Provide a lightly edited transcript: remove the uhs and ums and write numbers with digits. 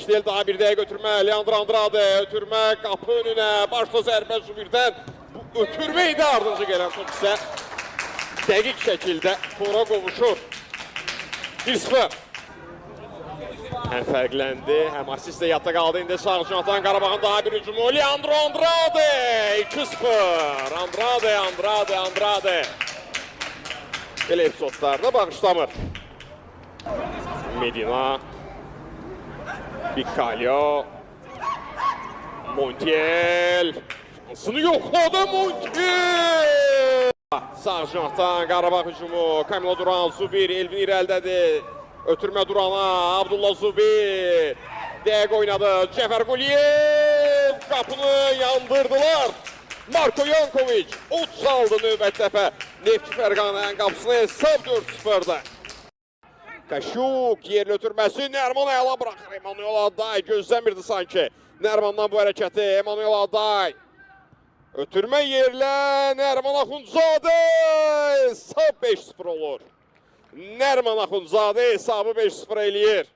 İştel daha bir dəyə götürmə, Leandro Andrade ötürmə, qapı önünə, başla zərbə Zubirdən. Bu ötürmə idi ardınca gələn top isə dəqiq şəkildə tora qovuşur. 1-0. Həm fərqləndi, həm asist də yadda qaldı. İndi Sağcı atan Qarabağın daha bir hücumu. Leandro Andrade 2-0. Andrade. Belə epizodlarda bağışlamır. Medina. Bicalho. Montiel. Şansını yoxladı Montiel. Sağcı atan Qarabağ hücumu. Kamilo Duran, Zubir, Elvin irəldədir. Ötürmə Durana, Abdullah Zubir. Dəqiq oynadı, Cəfər Quliyev. Qapını yandırdılar. Marko Yankovic 30 aldı növbət dəfə. Neftçi Fərqanənin qapısını hesab 4-0'da. Kaşuk yerli ötürməsi, Nərman əla bıraxır. Emanuel Aday gözləmirdi sanki. Nərmandan bu hərəkəti, Emanuel Aday. Ötürmə yerlə, Nərman Axundzadə. Hesab 5-0 olur. Nərman Axundzadə hesabı 5-0 eləyir.